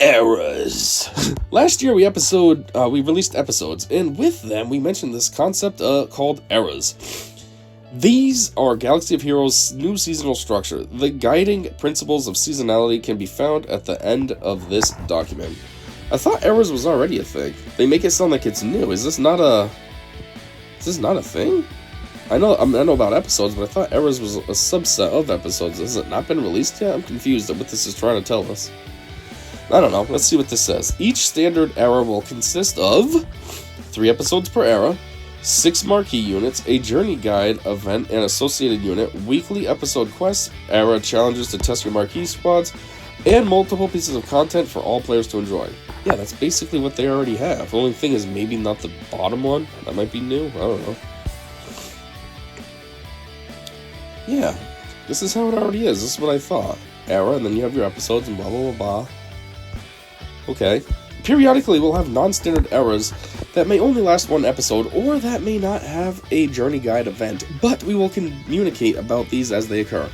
Eras. Last year we released episodes, and with them we mentioned this concept called eras. These are Galaxy of Heroes' new seasonal structure. The guiding principles of seasonality can be found at the end of this document. I thought eras was already a thing. They make it sound like it's new. Is this not a thing? I know about episodes, but I thought eras was a subset of episodes. Has it not been released yet? I'm confused at what this is trying to tell us. I don't know. Let's see what this says. Each standard era will consist of 3 episodes per era, 6 marquee units, a journey guide event and associated unit, weekly episode quests, era challenges to test your marquee squads, and multiple pieces of content for all players to enjoy. Yeah, that's basically what they already have. The only thing is maybe not the bottom one. That might be new. I don't know. Yeah, this is how it already is. This is what I thought. Era, and then you have your episodes and blah, blah, blah, blah. Okay. Periodically, we'll have non-standard eras that may only last 1 episode, or that may not have a journey guide event, but we will communicate about these as they occur.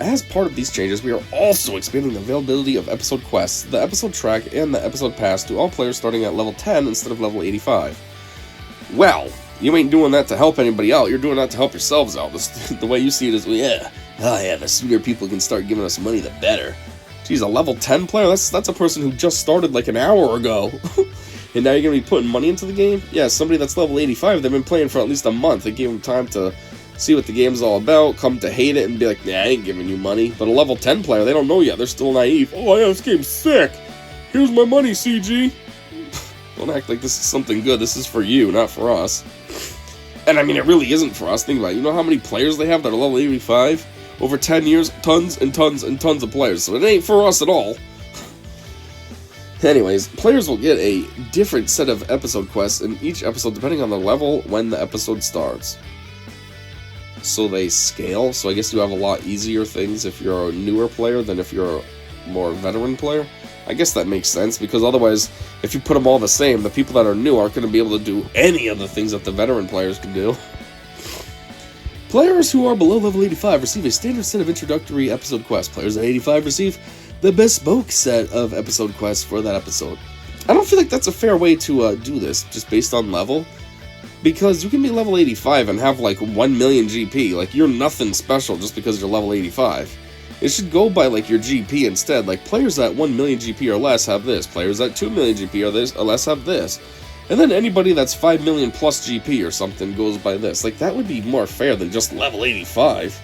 As part of these changes, we are also expanding the availability of episode quests, the episode track, and the episode pass to all players starting at level 10 instead of level 85. Well, you ain't doing that to help anybody out, you're doing that to help yourselves out. The way you see it is, the sooner people can start giving us money, the better. Geez, a level 10 player? That's a person who just started like an hour ago. And now you're going to be putting money into the game? Yeah, somebody that's level 85, they've been playing for at least a month. They gave them time to see what the game's all about, come to hate it, and be like, nah, I ain't giving you money. But a level 10 player, they don't know yet. They're still naive. Oh, yeah, this game's sick. Here's my money, CG. Don't act like this is something good. This is for you, not for us. And I mean, it really isn't for us. Think about it. You know how many players they have that are level 85? Over 10 years, tons and tons and tons of players. So it ain't for us at all. Anyways, players will get a different set of episode quests in each episode depending on the level when the episode starts. So they scale. So I guess you have a lot easier things if you're a newer player than if you're a more veteran player. I guess that makes sense, because otherwise, if you put them all the same, the people that are new aren't going to be able to do any of the things that the veteran players can do. Players who are below level 85 receive a standard set of introductory episode quests. Players at 85 receive the bespoke set of episode quests for that episode. I don't feel like that's a fair way to do this, just based on level. Because you can be level 85 and have like 1 million GP. Like, you're nothing special just because you're level 85. It should go by like your GP instead. Like, players at 1 million GP or less have this. Players at 2 million GP or less have this. And then anybody that's 5 million plus GP or something goes by this. Like, that would be more fair than just level 85.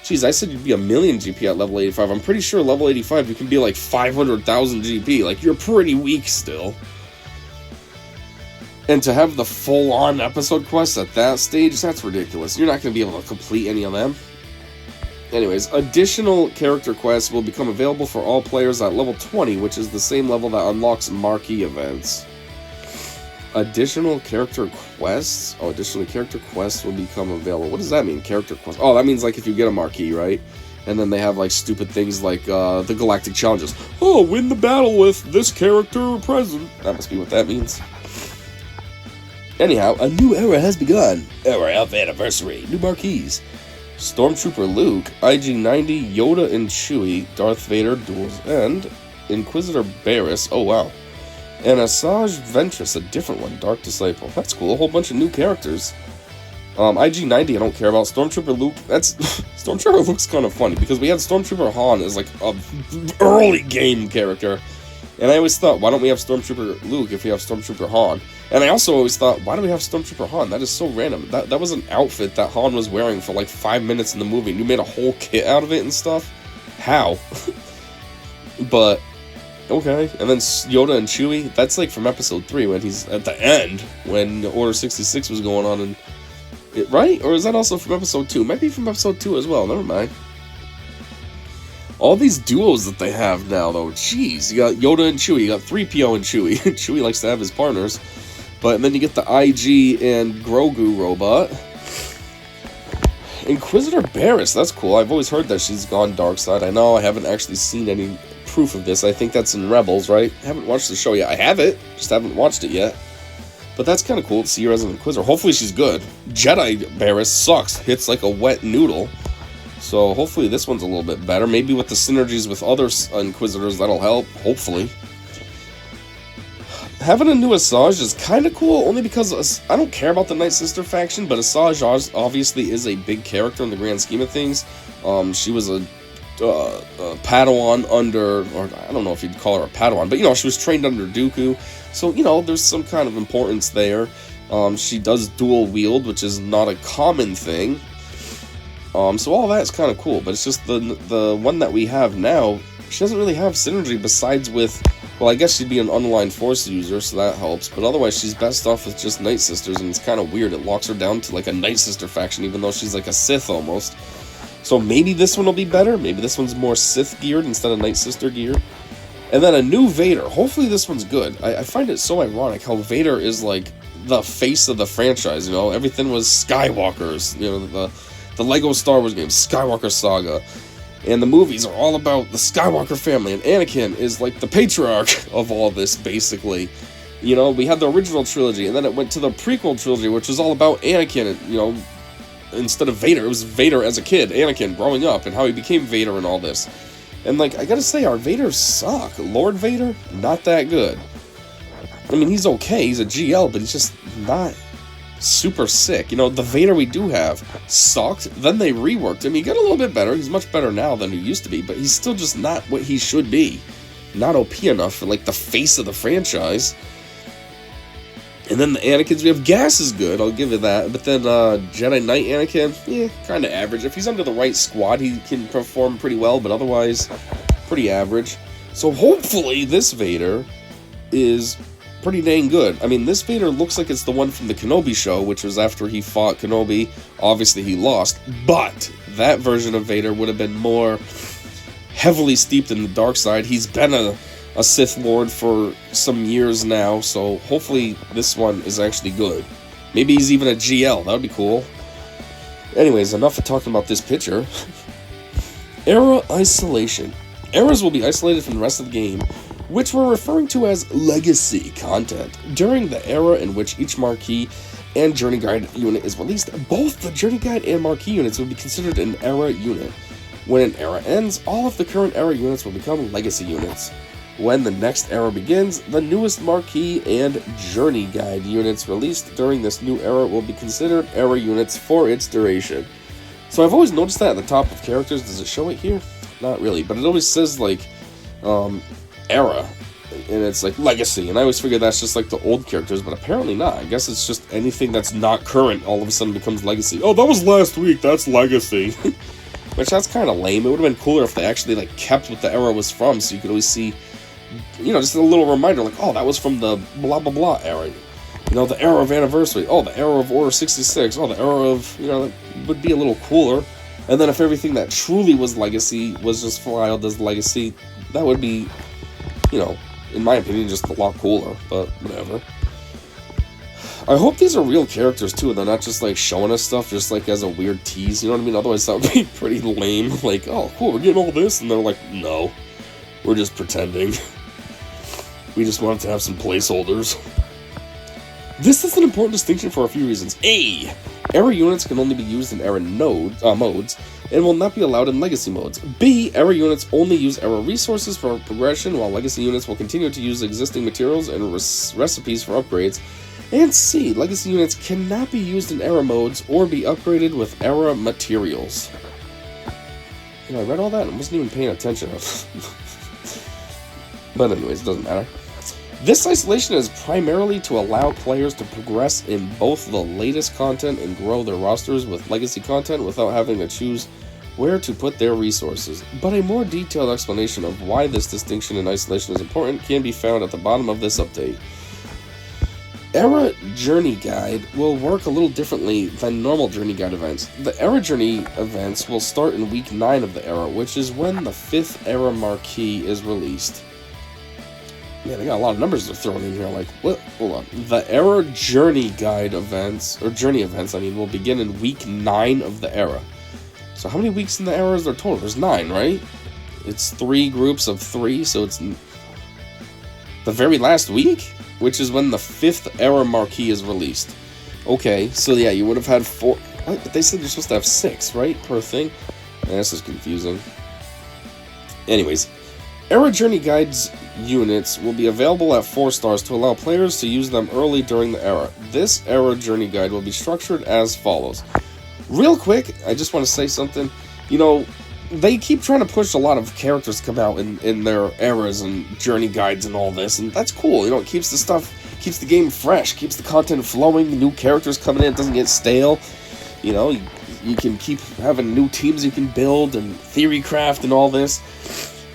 Jeez, I said you'd be 1 million GP at level 85. I'm pretty sure level 85 you can be like 500,000 GP. Like, you're pretty weak still. And to have the full-on episode quests at that stage, that's ridiculous. You're not going to be able to complete any of them. Anyways, additional character quests will become available for all players at level 20, which is the same level that unlocks marquee events. Additional character quests? Oh, additional character quests will become available. What does that mean, character quests? Oh, that means like if you get a marquee, right? And then they have like stupid things like the galactic challenges. Oh, win the battle with this character present. That must be what that means. Anyhow, a new era has begun. Era of anniversary. New marquees. Stormtrooper Luke, IG-90, Yoda and Chewie, Darth Vader, Duel's End, Inquisitor Barriss, oh wow, and Asajj Ventress, a different one, Dark Disciple. That's cool, a whole bunch of new characters. IG-90 I don't care about. Stormtrooper Luke, that's... Stormtrooper Luke's kind of funny, because we had Stormtrooper Han as like a early game character. And I always thought, why don't we have Stormtrooper Luke if we have Stormtrooper Han? And I also always thought, why do we have Stormtrooper Han? That is so random. That was an outfit that Han was wearing for like 5 minutes in the movie, and you made a whole kit out of it and stuff? How? But, okay. And then Yoda and Chewie, that's like from episode 3, when he's at the end, when Order 66 was going on, and right? Or is that also from episode 2? Might be from episode 2 as well, never mind. All these duos that they have now, though, jeez. You got Yoda and Chewie, you got 3PO and Chewie. Chewie likes to have his partners. But then you get the IG and Grogu robot. Inquisitor Barriss, that's cool. I've always heard that she's gone dark side. I know I haven't actually seen any proof of this. I think that's in Rebels, right? I haven't watched the show yet. I have it, just haven't watched it yet. But that's kind of cool to see her as an Inquisitor. Hopefully she's good. Jedi Barriss sucks. Hits like a wet noodle. So hopefully this one's a little bit better. Maybe with the synergies with other Inquisitors, that'll help. Hopefully. having a new Asajj is kind of cool, only because I don't care about the Night Sister faction, but Asajj obviously is a big character in the grand scheme of things. She was a Padawan under, or I don't know if you'd call her a Padawan, but, she was trained under Dooku, so, there's some kind of importance there. She does dual wield, which is not a common thing. So all that's kind of cool, but it's just the one that we have now, she doesn't really have synergy besides with, well, I guess she'd be an unaligned Force user, so that helps, but otherwise she's best off with just Night Sisters, and it's kind of weird. It locks her down to, like, a Night Sister faction, even though she's like a Sith almost. So maybe this one will be better, maybe this one's more Sith geared instead of Night Sister geared. And then a new Vader. Hopefully this one's good. I find it so ironic how Vader is, like, the face of the franchise, everything was Skywalkers, the Lego Star Wars games, Skywalker Saga, and the movies are all about the Skywalker family, and Anakin is like the patriarch of all this, basically. We had the original trilogy, and then it went to the prequel trilogy, which was all about Anakin, and, instead of Vader, it was Vader as a kid, Anakin growing up, and how he became Vader and all this. And, like, I gotta say, our Vaders suck. Lord Vader, not that good. I mean, he's okay, he's a GL, but he's just not super sick. The Vader we do have sucked, then they reworked him. He got a little bit better, he's much better now than he used to be, but he's still just not what he should be. Not OP enough for, like, the face of the franchise. And then the Anakins we have, Gas is good, I'll give it that, but then Jedi Knight Anakin, kind of average. If he's under the right squad, he can perform pretty well, but otherwise, pretty average. So hopefully this Vader is pretty dang good. I mean, this Vader looks like it's the one from the Kenobi show, which was after he fought Kenobi. Obviously, he lost, but that version of Vader would have been more heavily steeped in the dark side. He's been a Sith Lord for some years now, so hopefully this one is actually good. Maybe he's even a GL, that would be cool. Anyways, enough of talking about this picture. Era isolation. Eras will be isolated from the rest of the game, which we're referring to as legacy content. During the era in which each marquee and journey guide unit is released, both the journey guide and marquee units will be considered an era unit. When an era ends, all of the current era units will become legacy units. When the next era begins, the newest marquee and journey guide units released during this new era will be considered era units for its duration. So I've always noticed that at the top of characters. Does it show it here? Not really, but it always says, like, era, and it's like legacy, and I always figure that's just like the old characters, but apparently not. I guess it's just anything that's not current all of a sudden becomes legacy. Oh, that was last week, that's legacy. Which, that's kind of lame. It would have been cooler if they actually, like, kept what the era was from, so you could always see, just a little reminder, like, oh, that was from the blah blah blah era. The era of anniversary. Oh, the era of Order 66. Oh, the era of, that would be a little cooler. And then if everything that truly was legacy was just filed as legacy, that would be, in my opinion, just a lot cooler, but whatever. I hope these are real characters, too, and they're not just, like, showing us stuff just, like, as a weird tease, you know what I mean? Otherwise, that would be pretty lame. Like, oh, cool, we're getting all this, and they're like, no, we're just pretending. We just wanted to have some placeholders. This is an important distinction for a few reasons. A, era units can only be used in era modes, and will not be allowed in legacy modes. B, era units only use era resources for progression, while legacy units will continue to use existing materials and recipes for upgrades. And C, legacy units cannot be used in era modes or be upgraded with era materials. I read all that and wasn't even paying attention. But anyways, it doesn't matter. This isolation is primarily to allow players to progress in both the latest content and grow their rosters with legacy content without having to choose where to put their resources. But a more detailed explanation of why this distinction in isolation is important can be found at the bottom of this update. Era Journey Guide will work a little differently than normal Journey Guide events. The Era Journey events will start in week 9 of the era, which is when the 5th Era Marquee is released. Man, they got a lot of numbers they're throwing in here, like, what? Hold on. The Era Journey Guide events, or Journey events, will begin in week 9 of the era. So how many weeks in the era is there total? There's 9, right? It's 3 groups of 3, so it's the very last week? Which is when the 5th Era Marquee is released. Okay, so yeah, you would have had 4... What? But they said you're supposed to have 6, right? Per thing? Man, this is confusing. Anyways, Era Journey Guides units will be available at 4 stars to allow players to use them early during the era. This era journey guide will be structured as follows. Real quick, I just want to say something. You know, they keep trying to push a lot of characters to come out in their eras and journey guides and all this, and that's cool. You know, it keeps the game fresh, keeps the content flowing, new characters coming in, it doesn't get stale. You know, you can keep having new teams you can build and theory craft and all this.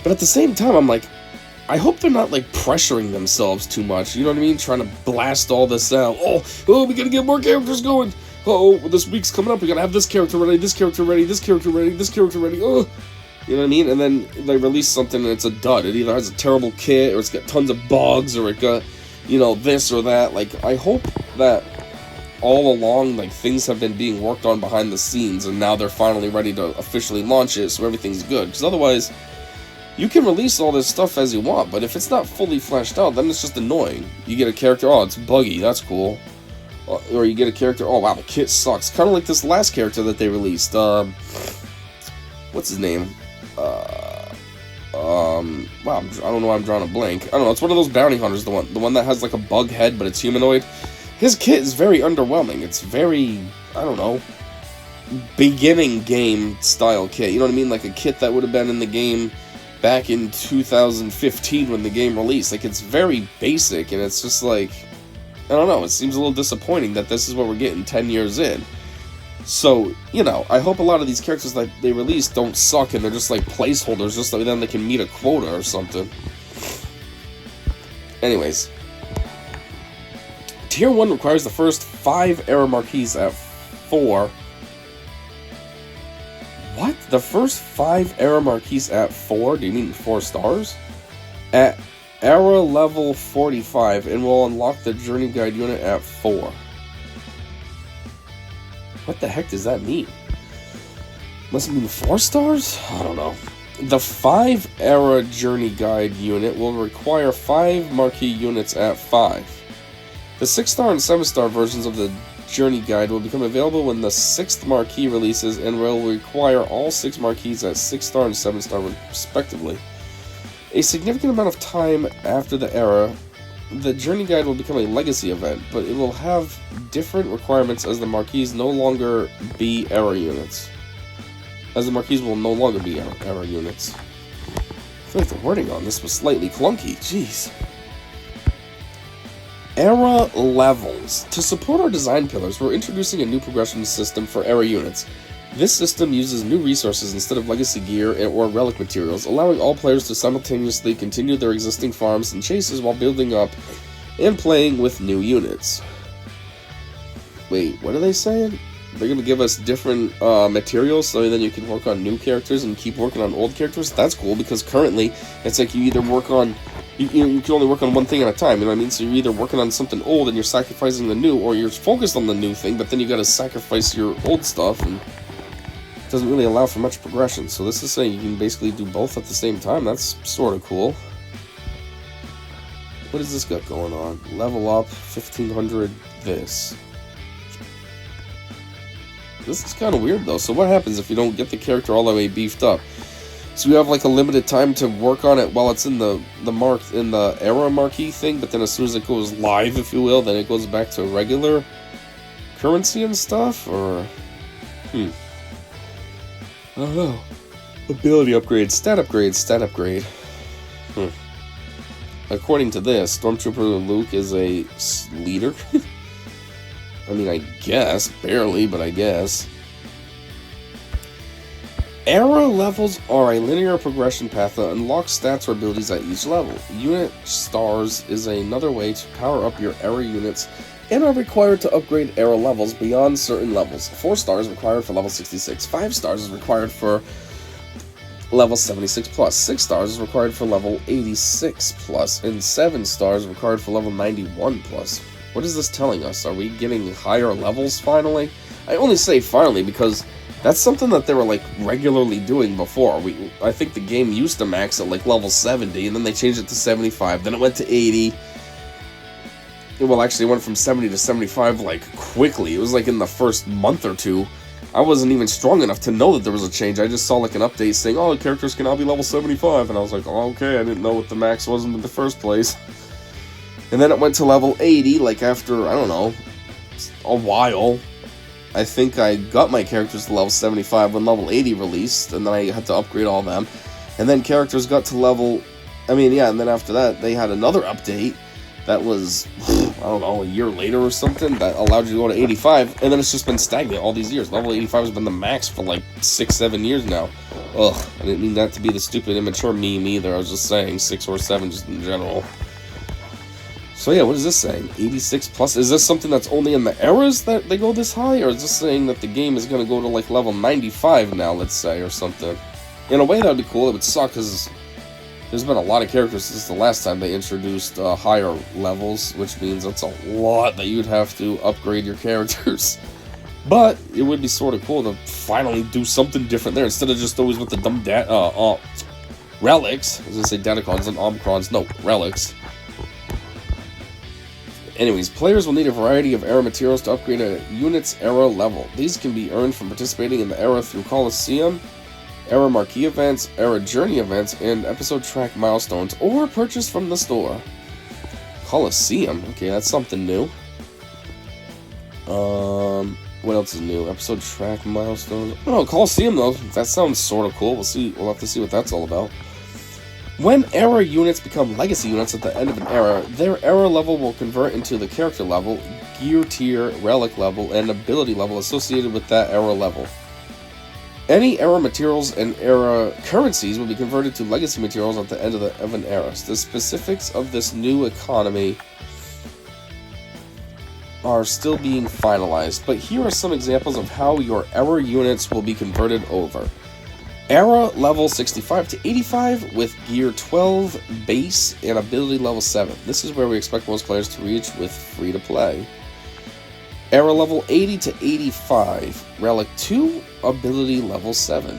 But at the same time, I'm like, I hope they're not, like, pressuring themselves too much, you know what I mean? Trying to blast all this out. Oh, we gotta get more characters going. Oh, this week's coming up, we gotta have this character ready, this character ready, this character ready, this character ready, oh! You know what I mean? And then they release something and it's a dud. It either has a terrible kit, or it's got tons of bugs, or it got, you know, this or that. Like, I hope that all along, like, things have been being worked on behind the scenes, and now they're finally ready to officially launch it, so everything's good. Because otherwise, you can release all this stuff as you want, but if it's not fully fleshed out, then it's just annoying. You get a character, oh, it's buggy, that's cool. Or you get a character, oh wow, the kit sucks. Kind of like this last character that they released. What's his name? Wow, I don't know why I'm drawing a blank. I don't know, it's one of those bounty hunters, the one that has like a bug head, but it's humanoid. His kit is very underwhelming. It's very, I don't know, beginning game style kit. You know what I mean? Like a kit that would have been in the game back in 2015 when the game released. Like, it's very basic, and it's just like, I don't know, it seems a little disappointing that this is what we're getting 10 years in. So, you know, I hope a lot of these characters that they release don't suck and they're just like placeholders, just so then they can meet a quota or something. Anyways. Tier 1 requires the first 5 era marquees at 4. What? The first 5 era marquees at 4? Do you mean 4 stars? At era level 45, and will unlock the journey guide unit at 4. What the heck does that mean? Must it mean 4 stars? I don't know. The 5 era journey guide unit will require 5 marquee units at 5. The 6-star and 7-star versions of the journey guide will become available when the 6th marquee releases, and will require all 6 marquees at 6-star and 7-star respectively. A significant amount of time after the era, the journey guide will become a legacy event, but it will have different requirements as the marquees no longer be era units. As the marquees will no longer be era units. I feel like the wording on this was slightly clunky, jeez. Era levels. To support our design pillars, we're introducing a new progression system for era units. This system uses new resources instead of legacy gear or relic materials, allowing all players to simultaneously continue their existing farms and chases while building up and playing with new units. Wait, what are they saying? They're going to give us different materials so then you can work on new characters and keep working on old characters? That's cool, because currently it's like you either work on... You can only work on one thing at a time, you know what I mean? So you're either working on something old and you're sacrificing the new, or you're focused on the new thing, but then you gotta sacrifice your old stuff, and it doesn't really allow for much progression. So this is saying you can basically do both at the same time. That's sort of cool. What has this got going on? Level up, 1500, this. This is kind of weird, though. So what happens if you don't get the character all the way beefed up? So you have like a limited time to work on it while it's in the era marquee thing, but then as soon as it goes live, if you will, then it goes back to regular currency and stuff, or I don't know. Ability upgrade, stat upgrade, stat upgrade. According to this, Stormtrooper Luke is a leader. I mean, I guess barely, but I guess. Era levels are a linear progression path that unlocks stats or abilities at each level. Unit stars is another way to power up your era units and are required to upgrade era levels beyond certain levels. 4 stars required for level 66, 5 stars is required for level 76 plus, 6 stars is required for level 86 plus, and 7 stars required for level 91 plus. What is this telling us? Are we getting higher levels finally? I only say finally because that's something that they were like regularly doing before. I think the game used to max at like level 70, and then they changed it to 75, then it went to 80. Well, actually it went from 70 to 75 like quickly. It was like in the first month or two. I wasn't even strong enough to know that there was a change. I just saw like an update saying, oh, the characters can now be level 75, and I was like, oh, okay, I didn't know what the max was in the first place. And then it went to level 80, like after, I don't know, a while. I think I got my characters to level 75 when level 80 released, and then I had to upgrade all of them. And then characters got to level, and then after that, they had another update that was, I don't know, a year later or something, that allowed you to go to 85, and then it's just been stagnant all these years. Level 85 has been the max for like 6-7 years now. Ugh, I didn't mean that to be the stupid, immature meme either, I was just saying 6 or 7 just in general. So yeah, what is this saying? 86 plus? Is this something that's only in the eras that they go this high? Or is this saying that the game is going to go to like level 95 now, let's say, or something? In a way, that would be cool. It would suck because there's been a lot of characters since the last time they introduced higher levels, which means that's a lot that you'd have to upgrade your characters. But it would be sort of cool to finally do something different there, instead of just always with the dumb relics. I was going to say Datacrons and Omicrons. No, relics. Anyways, players will need a variety of era materials to upgrade a unit's era level. These can be earned from participating in the era through Coliseum, era marquee events, era journey events, and episode track milestones, or purchased from the store. Coliseum? Okay, that's something new. What else is new? Episode track milestones? Oh, Coliseum though, that sounds sort of cool. We'll have to see what that's all about. When era units become legacy units at the end of an era, their era level will convert into the character level, gear tier, relic level, and ability level associated with that era level. Any era materials and era currencies will be converted to legacy materials at the end of an era. The specifics of this new economy are still being finalized, but here are some examples of how your era units will be converted over. Era level 65 to 85 with gear 12 base and ability level 7. This is where we expect most players to reach with free to play. Era level 80 to 85, relic 2, ability level 7.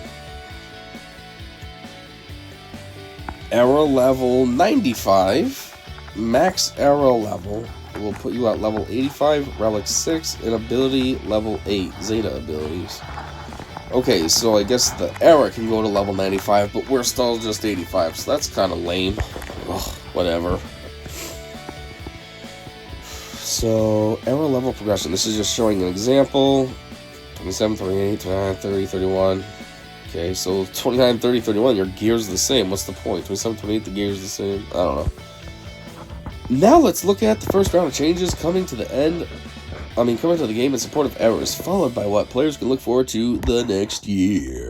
Era level 95, max era level will put you at level 85, relic 6, and ability level 8, Zeta abilities. Okay, so I guess the era can go to level 95, but we're still just 85, so that's kind of lame. Ugh, whatever. So, era level progression. This is just showing an example. 27, 28, 29, 30, 31. Okay, so 29, 30, 31, your gear's the same. What's the point? 27, 28, the gear's the same. I don't know. Now let's look at the first round of changes coming to the game in support of errors, followed by what players can look forward to the next year.